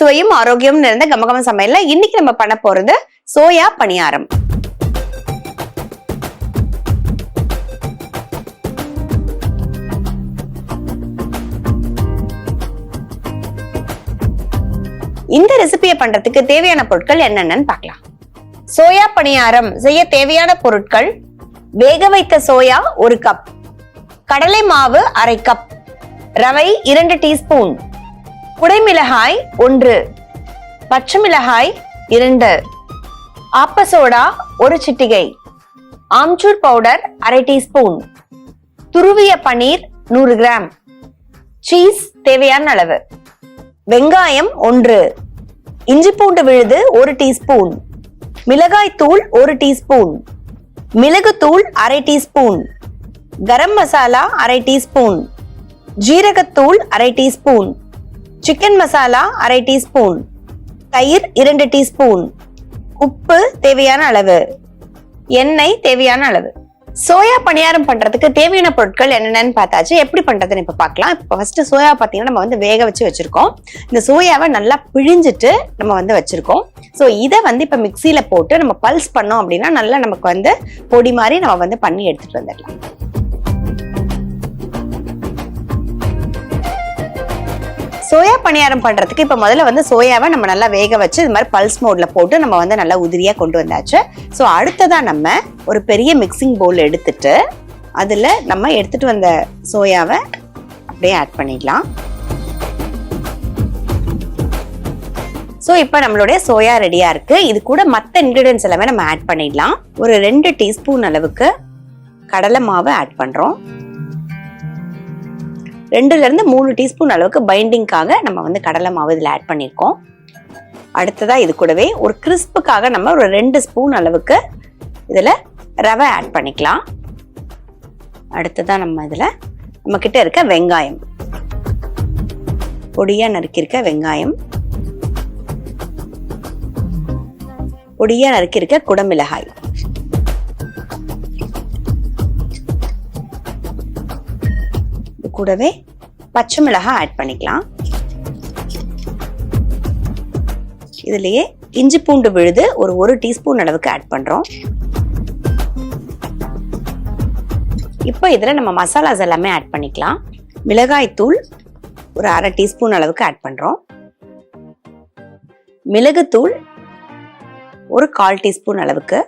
சுவையும் ஆரோக்கியம் நிறைந்த கமகம சமையல்ல இன்னைக்கு நம்ம பண்ண போறது சோயா பணியாரம். இந்த ரெசிபியை பண்றதுக்கு தேவையான பொருட்கள் என்னென்னு பார்க்கலாம். சோயா பணியாரம் செய்ய தேவையான பொருட்கள்: வேக வைத்த சோயா 1 கப், கடலை மாவு 1/2 கப், ரவை 2 டீஸ்பூன், குடைமிளகாய் 1, பச்சை மிளகாய் 2, ஆப்ப சோடா 1 சிட்டிகை, ஆம்ச்சூர் பவுடர் 1/2 டீஸ்பூன், துருவிய பன்னீர் 100 கிராம், சீஸ் தேவையான அளவு, வெங்காயம் 1, இஞ்சி பூண்டு விழுது 1 டீஸ்பூன், மிளகாய் தூள் 1 டீஸ்பூன், மிளகு தூள் 1/2 டீஸ்பூன், கரம் மசாலா 1/2 டீஸ்பூன், ஜீரகத்தூள் 1/2 டீஸ்பூன், சிக்கன் மசாலா 1/2 டீஸ்பூன், தயிர் 2 டீஸ்பூன், உப்பு தேவையான அளவு, எண்ணெய் தேவையான அளவு. சோயா பணியாரம் பண்றதுக்கு தேவையான பொருட்கள் என்னென்னு பார்த்தாச்சு. எப்படி பண்றதுன்னு இப்ப பார்க்கலாம். இப்ப ஃபர்ஸ்ட் சோயா பாத்தீங்கன்னா நம்ம வேக வச்சிருக்கோம். இந்த சோயாவை நல்லா பிழிஞ்சிட்டு நம்ம வச்சிருக்கோம். சோ இதை இப்ப மிக்சியில போட்டு நம்ம பல்ஸ் பண்ணோம் அப்படின்னா நல்லா நமக்கு பொடி மாதிரி நம்ம பண்ணி எடுத்துட்டு வந்துடலாம். சோயா பணியாரம் பண்றதுக்கு இப்ப முதல்ல சோயாவை நம்ம நல்லா வேக வச்சு இது மாதிரி பல்ஸ் மோட்ல போட்டு நம்ம நல்லா உதிரியா கொண்டு வந்தாச்சு. சோ அடுத்ததா நம்ம ஒரு பெரிய மிக்சிங் பவுல் எடுத்துட்டு அதுல நம்ம எடுத்துட்டு வந்த சோயாவை அப்படியே ஆட் பண்ணிடலாம். சோ இப்ப நம்மளுடைய சோயா ரெடியா இருக்கு. இது கூட மத்த இன்கிரிடியன்ஸ் எல்லாமே நம்ம ஆட் பண்ணிடலாம். ஒரு 2 டீஸ்பூன் அளவுக்கு கடலை மாவு ஆட் பண்றோம். 2 ல இருந்து 3 டீஸ்பூன் அளவுக்கு பைண்டிங்காக நம்ம கடலை மாவு இதில் ஆட் பண்ணியிருக்கோம். அடுத்ததா இது கூடவே ஒரு கிறிஸ்புக்காக நம்ம ஒரு 2 ஸ்பூன் அளவுக்கு இதில் ரவை ஆட் பண்ணிக்கலாம். அடுத்ததா நம்ம இதில் நம்ம கிட்ட இருக்க வெங்காயம், பொடியா நறுக்கியிருக்க வெங்காயம், பொடியா நறுக்கியிருக்க குடமிளகாய், கூடவே பச்சை மிளகாய் ஆட் பண்ணிக்கலாம். இதுலயே இஞ்சி பூண்டு விழுது ஒரு 1 டீஸ்பூன் அளவுக்கு ஆட் பண்றோம். இப்போ இதுல நம்ம மசாலாஸ் எல்லாமே ஆட் பண்ணிக்கலாம். மிளகாய் தூள் ஒரு 1/2 டீஸ்பூன் அளவுக்கு ஆட் பண்றோம். மிளகு தூள் ஒரு 1/4 டீஸ்பூன் அளவுக்கு.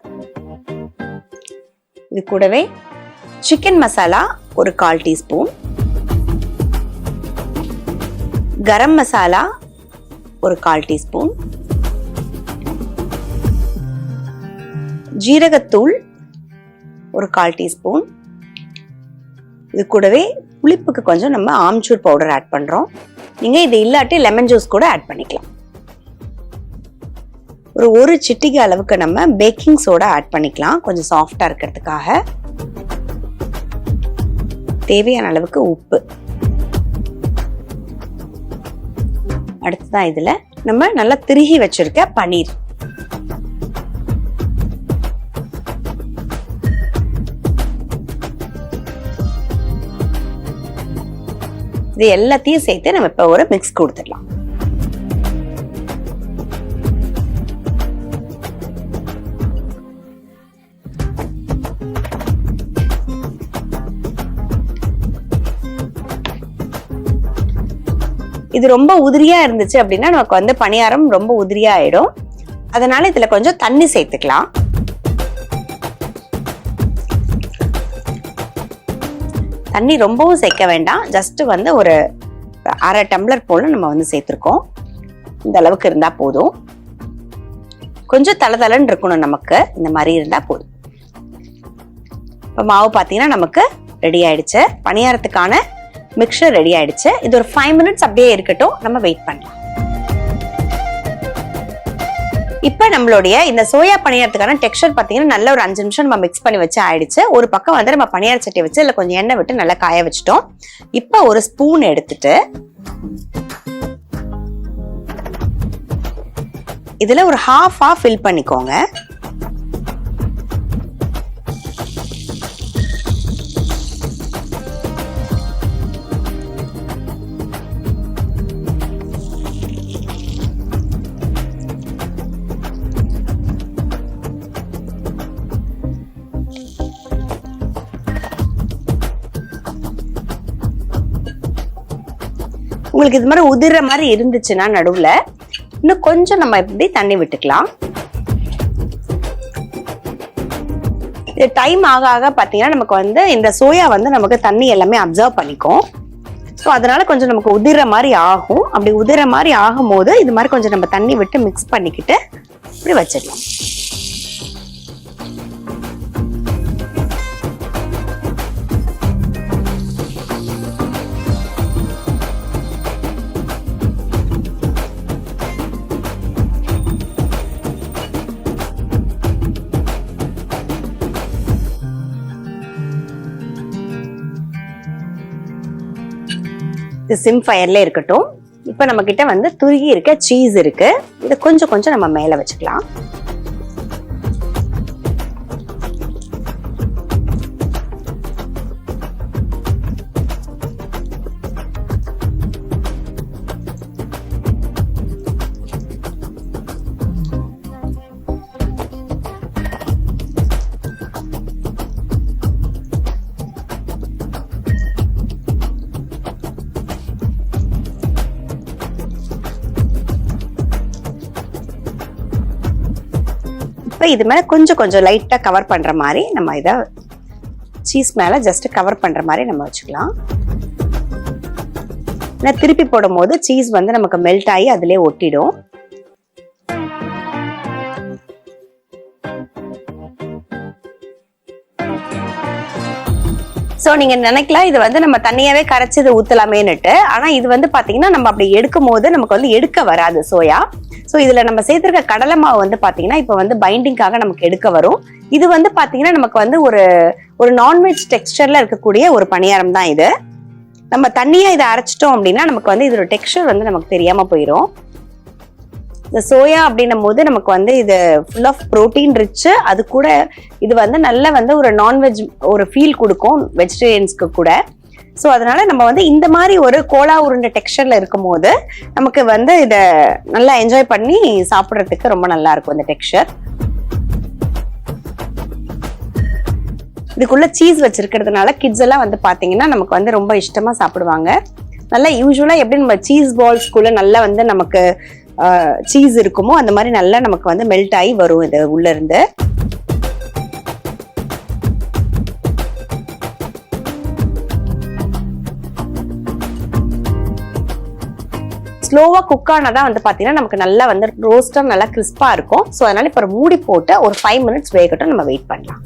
இது கூடவே சிக்கன் மசாலா ஒரு 1/4 டீஸ்பூன், கரம் மசாலா ஒரு 1/4 டீஸ்பூன், ஜீரகத்தூள் ஒரு 1/4 டீஸ்பூன். இது கூடவே புளிப்புக்கு கொஞ்சம் நம்ம ஆம்ச்சூர் பவுடர் ஆட் பண்றோம். நீங்க இது இல்லாட்டி லெமன் ஜூஸ் கூட ஆட் பண்ணிக்கலாம். ஒரு 1 சிட்டிகை அளவுக்கு நம்ம பேக்கிங் சோடா ஆட் பண்ணிக்கலாம், கொஞ்சம் சாஃப்டா இருக்கிறதுக்காக. தேவையான அளவுக்கு உப்பு. அடுத்ததான் இதுல நம்ம நல்லா திருகி வச்சிருக்க பன்னீர், இது எல்லாத்தையும் சேர்த்து நம்ம இப்ப ஒரு மிக்ஸ் கொடுத்துடலாம். இது ரொம்ப உதிரியா இருந்துச்சு அப்படின்னா நமக்கு பணியாரம் ரொம்ப உதிரியா ஆயிடும். அதனால இதுல கொஞ்சம் தண்ணி சேர்த்துக்கலாம். தண்ணி ரொம்பவும் சேர்க்க வேண்டாம். ஜஸ்ட் ஒரு 1/2 டம்ளர் போல நம்ம சேர்த்திருக்கோம். இந்த அளவுக்கு இருந்தா போதும். கொஞ்சம் தளதளன்னு இருக்கணும் நமக்கு, இந்த மாதிரி இருந்தா போதும். இப்ப மாவு பாத்தீங்கன்னா நமக்கு ரெடி ஆயிடுச்சு. பணியாரத்துக்கான மிக்சர் ரெடி ஆயிடுச்சு. இது ஒரு 5 மினிட்ஸ் அப்படியே இருக்கட்டும், நம்ம வெயிட் பண்ணலாம். இப்ப நம்மளுடைய இந்த சோயா பணியாரத்துக்கான டெக்ஸ்சர் பாத்தீங்கன்னா நல்ல ஒரு 5 நிமிஷம் நம்ம மிக்ஸ் பண்ணி வச்சு ஆயிடுச்சு. ஒரு பக்கம் நம்ம பணியார சட்டியை வச்சு இதுல கொஞ்சம் எண்ணெய் விட்டு நல்லா காய வச்சுட்டோம். இப்ப ஒரு ஸ்பூன் எடுத்துட்டு இதுல ஒரு ஹாஃபா ஃபில் பண்ணிக்கோங்க. உங்களுக்கு இது மாதிரி உதிர்ற மாதிரி இருந்துச்சுன்னா நடுவுல இன்னும் கொஞ்சம் நம்ம இப்படி தண்ணி விட்டுக்கலாம். டைம் ஆக ஆக பாத்தீங்கன்னா நமக்கு வந்து இந்த சோயா வந்து நமக்கு தண்ணி எல்லாமே அப்சர்வ் பண்ணிக்கும். ஸோ அதனால கொஞ்சம் நமக்கு உதிர்ற மாதிரி ஆகும். அப்படி உதிர்ற மாதிரி ஆகும் போது இது மாதிரி கொஞ்சம் நம்ம தண்ணி விட்டு மிக்ஸ் பண்ணிக்கிட்டு இப்படி வச்சிடலாம். சிம் ஃபயர்ல இருக்கட்டும். இப்ப நம்ம கிட்ட வந்து துருகி இருக்க சீஸ் இருக்கு. இதை கொஞ்சம் கொஞ்சம் நம்ம மேல வச்சுக்கலாம். இது மேல கொஞ்சம் கொஞ்சம் லைட்டா கவர் பண்ற மாதிரி நம்ம இத சீஸ் மேல ஜஸ்ட் கவர் பண்ற மாதிரி நம்ம வச்சுக்கலாம். திருப்பி போடும் போது சீஸ் வந்து நமக்கு மெல்ட் ஆகி அதிலே ஒட்டிடும். சோ நீங்க நினைக்கலாம் இது வந்து நம்ம தண்ணியாவே கரைச்சி இதை ஊத்தலாமேன்னுட்டு. ஆனா இது வந்து பாத்தீங்கன்னா நம்ம அப்படி எடுக்கும் போது நமக்கு வந்து எடுக்க வராது சோயா. ஸோ இதுல நம்ம சேர்த்திருக்க கடலை மாவு வந்து பாத்தீங்கன்னா இப்ப வந்து பைண்டிங்காக நமக்கு எடுக்க வரும். இது வந்து பாத்தீங்கன்னா நமக்கு வந்து ஒரு நான்வெஜ் டெக்ஸ்டர்ல இருக்கக்கூடிய ஒரு பணியாரம் தான் இது. நம்ம தண்ணியா இதை அரைச்சிட்டோம் அப்படின்னா நமக்கு வந்து இதோட டெக்ஸ்டர் வந்து நமக்கு தெரியாம போயிடும். இந்த சோயா அப்படின்னும் போது நமக்கு வந்து இது ஃபுல் ஆஃப் ப்ரோட்டீன் ரிச்சு. அது கூட இது வந்து நல்ல வந்து ஒரு நான்வெஜ் ஒரு ஃபீல் கொடுக்கும் வெஜிடேரியன்ஸ்க்கு கூட. ஸோ அதனால நம்ம வந்து இந்த மாதிரி ஒரு கோலா உருண்டை டெக்ஸ்டர்ல இருக்கும் போது நமக்கு வந்து இதை நல்லா என்ஜாய் பண்ணி சாப்பிட்றதுக்கு ரொம்ப நல்லா இருக்கும் இந்த டெக்ஸ்டர். இதுக்குள்ள சீஸ் வச்சிருக்கிறதுனால கிட்ஸ் எல்லாம் வந்து பாத்தீங்கன்னா நமக்கு வந்து ரொம்ப இஷ்டமா சாப்பிடுவாங்க. நல்லா யூஸ்வலா எப்படி நம்ம சீஸ் பால்ஸ்குள்ள நல்லா வந்து நமக்கு சீஸ் இருக்குமோ அந்த மாதிரி நல்லா நமக்கு வந்து மெல்ட் ஆகி வரும் இது உள்ள இருந்து. ஸ்லோவா குக் ஆனாதான் வந்து பாத்தீங்கன்னா நமக்கு நல்லா வந்து ரோஸ்டா நல்லா கிறிஸ்பா இருக்கும். ஸோ அதனால இப்ப மூடி போட்டு ஒரு 5 மினிட்ஸ் வேகட்டும் நம்ம வெயிட் பண்ணலாம்.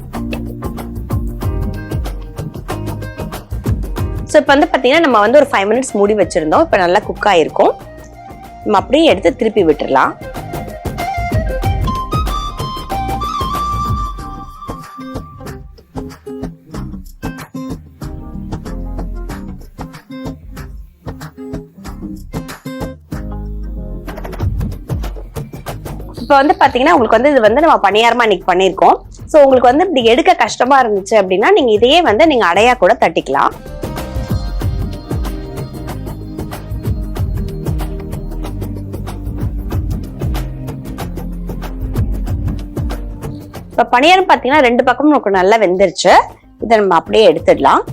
ஸோ இப்போ வந்து பாத்தீங்கன்னா நம்ம வந்து ஒரு 5 மினிட்ஸ் மூடி வச்சிருந்தோம். இப்போ நல்லா குக் ஆயிருக்கும். நம்ம அப்படியே எடுத்து திருப்பி விட்டுடலாம். இப்போ வந்து பாத்தீங்கன்னா உங்களுக்கு வந்து இது வந்து நம்ம பணியாரமா இன்னைக்கு பண்ணிருக்கோம். ஸோ உங்களுக்கு வந்து இப்படி எடுக்க கஷ்டமா இருந்துச்சு அப்படின்னா நீங்க இதையே வந்து நீங்க அடையா கூட தட்டிக்கலாம். இப்ப பணியாரம் பாத்தீங்கன்னா 2 பக்கமும் நமக்கு நல்லா வெந்துருச்சு. இதை நம்ம அப்படியே எடுத்துடலாம்.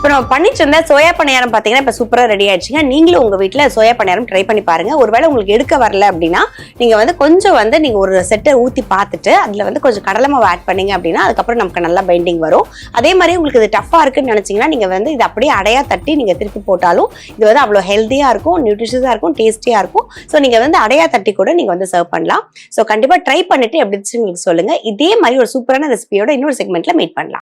இப்போ நம்ம பண்ணிச்சிருந்த சோயா பணியாரம் பாத்தீங்கன்னா இப்போ சூப்பரா ரெடி ஆயிடுச்சுங்க. நீங்களும் உங்க வீட்டுல சோயா பணியாரம் ட்ரை பண்ணி பாருங்க. ஒருவேளை உங்களுக்கு எடுக்க வரல அப்படின்னா நீங்க வந்து கொஞ்சம் வந்து நீங்க ஒரு செட்டை ஊத்தி பார்த்துட்டு அதுல வந்து கொஞ்சம் கடலை மாவு ஆட் பண்ணீங்க அப்படின்னா அதுக்கப்புறம் நமக்கு நல்லா பைண்டிங் வரும். அதே மாதிரி உங்களுக்கு இது டஃபா இருக்குன்னு நினைச்சீங்கன்னா நீங்க வந்து இது அப்படியே அடையா தட்டி நீங்க திருப்பி போட்டாலும் இது வந்து அவ்வளவு ஹெல்த்தியா இருக்கும், நியூட்ரிஷியஸா இருக்கும், டேஸ்டியா இருக்கும். ஸோ நீங்க வந்து அடையா தட்டி கூட நீங்க வந்து சர்வ் பண்ணலாம். ஸோ கண்டிப்பா ட்ரை பண்ணிட்டு எப்படி உங்களுக்கு சொல்லுங்க. இதே மாதிரி ஒரு சூப்பரான ரெசிபியோட இன்னொரு செக்மெண்ட்ல மீட் பண்ணலாம்.